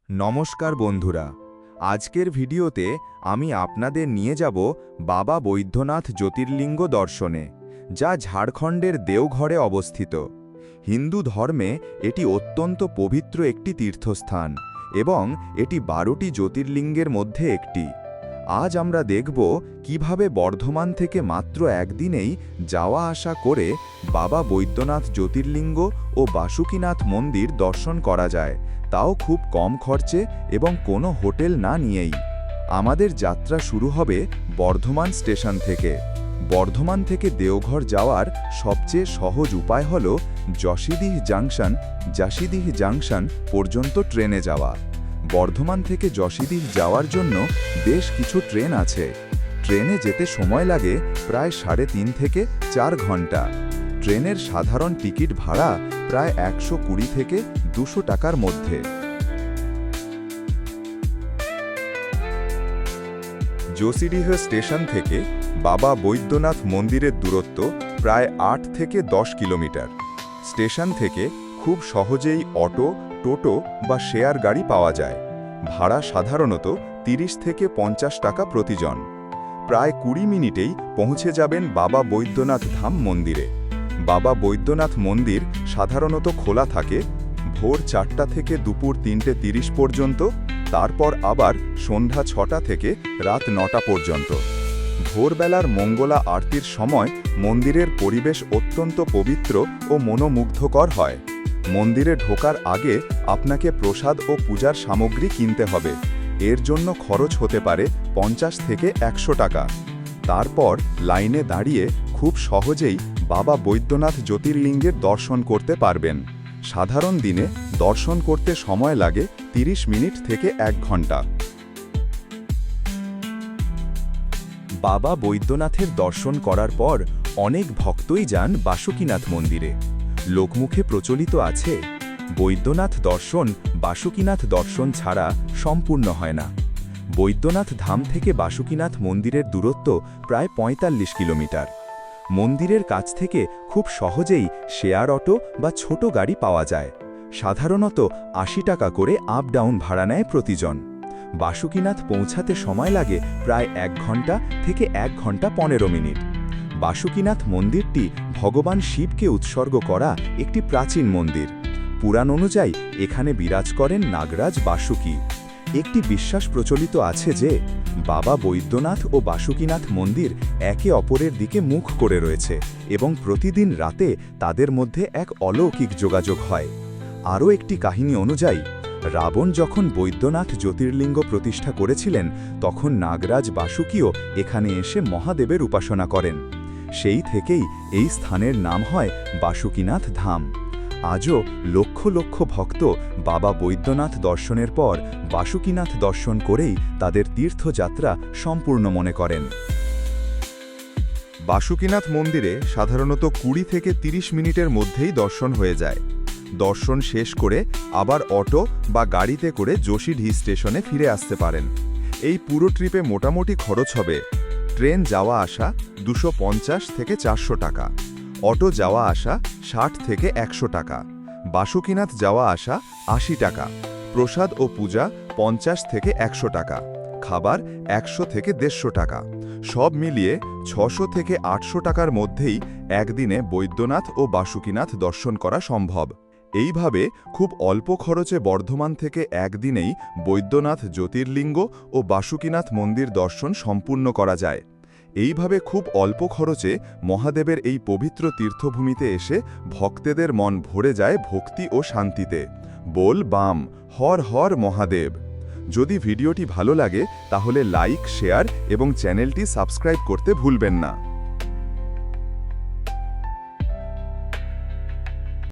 নমস্কার বন্ধুরা, আজকের ভিডিওতে আমি আপনাদের নিয়ে যাব বাবা বৈদ্যনাথ জ্যোতির্লিঙ্গ দর্শনে, যা ঝাড়খণ্ডের দেওঘরে অবস্থিত। হিন্দু ধর্মে এটি অত্যন্ত পবিত্র একটি তীর্থস্থান এবং এটি 12টি জ্যোতির্লিঙ্গের মধ্যে একটি। আজ আমরা দেখব কিভাবে বর্ধমান থেকে মাত্র একদিনেই যাওয়া আসা করে বাবা বৈদ্যনাথ জ্যোতির্লিঙ্গ ও বাসুকীনাথ মন্দির দর্শন করা যায়, তাও খুব কম খরচে এবং কোনো হোটেল না নিয়েই। আমাদের যাত্রা শুরু হবে বর্ধমান স্টেশন থেকে। বর্ধমান থেকে দেওঘর যাওয়ার সবচেয়ে সহজ উপায় হল জাসিদিহ জাংশন পর্যন্ত ট্রেনে যাওয়া। বর্ধমান থেকে যশিদিহ যাওয়ার জন্য বেশ কিছু ট্রেন আছে। ট্রেনে যেতে সময় লাগে প্রায় 3.5 থেকে 4 ঘন্টা। ট্রেনের সাধারণ টিকিট ভাড়া প্রায় 120 থেকে 200 টাকার মধ্যে। যশিদিহ স্টেশন থেকে বাবা বৈদ্যনাথ মন্দিরের দূরত্ব প্রায় 8 থেকে 10 কিলোমিটার। স্টেশন থেকে খুব সহজেই অটো, টোটো বা শেয়ার গাড়ি পাওয়া যায়। ভাড়া সাধারণত 30 থেকে 50 টাকা প্রতিজন। প্রায় 20 মিনিটেই পৌঁছে যাবেন বাবা বৈদ্যনাথ ধাম মন্দিরে। বাবা বৈদ্যনাথ মন্দির সাধারণত খোলা থাকে ভোর 4টা থেকে দুপুর 3:30 পর্যন্ত, তারপর আবার সন্ধ্যা 6টা থেকে রাত 9টা পর্যন্ত। ভোরবেলার মঙ্গলা আরতির সময় মন্দিরের পরিবেশ অত্যন্ত পবিত্র ও মনোমুগ্ধকর হয়। মন্দিরে ঢোকার আগে আপনাকে প্রসাদ ও পূজার সামগ্রী কিনতে হবে। এর জন্য খরচ হতে পারে 50 থেকে 100 টাকা। তারপর লাইনে দাঁড়িয়ে খুব সহজেই বাবা বৈদ্যনাথ জ্যোতির্লিঙ্গের দর্শন করতে পারবেন। সাধারণ দিনে দর্শন করতে সময় লাগে 30 মিনিট থেকে 1 ঘন্টা। বাবা বৈদ্যনাথের দর্শন করার পর অনেক ভক্তই যান বাসুকীনাথ মন্দিরে। লোকমুখে প্রচলিত আছে, বৈদ্যনাথ দর্শন বাসুকীনাথ দর্শন ছাড়া সম্পূর্ণ হয় না। বৈদ্যনাথ ধাম থেকে বাসুকীনাথ মন্দিরের দূরত্ব প্রায় 45 কিলোমিটার। মন্দিরের কাছ থেকে খুব সহজেই শেয়ার অটো বা ছোট গাড়ি পাওয়া যায়। সাধারণত 80 টাকা করে আপ ডাউন ভাড়া নেয় প্রতিজন। বাসুকীনাথ পৌঁছাতে সময় লাগে প্রায় 1 ঘন্টা থেকে 1 ঘন্টা 15 মিনিট। বাসুকীনাথ মন্দিরটি ভগবান শিবকে উৎসর্গ করা একটি প্রাচীন মন্দির। পুরাণ অনুযায়ী এখানে বিরাজ করেন নাগরাজ বাসুকী। একটি বিশ্বাস প্রচলিত আছে যে বাবা বৈদ্যনাথ ও বাসুকীনাথ মন্দির একে অপরের দিকে মুখ করে রয়েছে এবং প্রতিদিন রাতে তাদের মধ্যে এক অলৌকিক যোগাযোগ হয়। আরও একটি কাহিনী অনুযায়ী রাবণ যখন বৈদ্যনাথ জ্যোতির্লিঙ্গ প্রতিষ্ঠা করেছিলেন, তখন নাগরাজ বাসুকীও এখানে এসে মহাদেবের উপাসনা করেন। সেই থেকেই এই স্থানের নাম হয় বাসুকীনাথ ধাম। আজও লক্ষ লক্ষ ভক্ত বাবা বৈদ্যনাথ দর্শনের পর বাসুকীনাথ দর্শন করেই তাদের তীর্থযাত্রা সম্পূর্ণ মনে করেন। বাসুকীনাথ মন্দিরে সাধারণত 20 থেকে 30 মিনিটের মধ্যেই দর্শন হয়ে যায়। দর্শন শেষ করে আবার অটো বা গাড়িতে করে যশিদিহ স্টেশনে ফিরে আসতে পারেন। এই পুরো ট্রিপে মোটামুটি খরচ হবে ট্রেন যাওয়া আসা 250 থেকে 400 টাকা, অটো যাওয়া আসা 60 থেকে 100 টাকা, বাসুকীনাথ যাওয়া আসা 80 টাকা, প্রসাদ ও পূজা 50 থেকে 100 টাকা, খাবার 100 থেকে 150 টাকা। সব মিলিয়ে 600 থেকে 800 টাকার মধ্যেই একদিনে বৈদ্যনাথ ও বাসুকীনাথ দর্শন করা সম্ভব। এইভাবে খুব অল্প খরচে বর্ধমান থেকে একদিনেই বৈদ্যনাথ জ্যোতির্লিঙ্গ ও বাসুকীনাথ মন্দির দর্শন সম্পূর্ণ করা যায়। এইভাবে খুব অল্প খরচে মহাদেবের এই পবিত্র তীর্থভূমিতে এসে ভক্তদের মন ভরে যায় ভক্তি ও শান্তিতে। বল বাম হর হর মহাদেব। যদি ভিডিওটি ভালো লাগে তাহলে লাইক, শেয়ার এবং চ্যানেলটি সাবস্ক্রাইব করতে ভুলবেন না।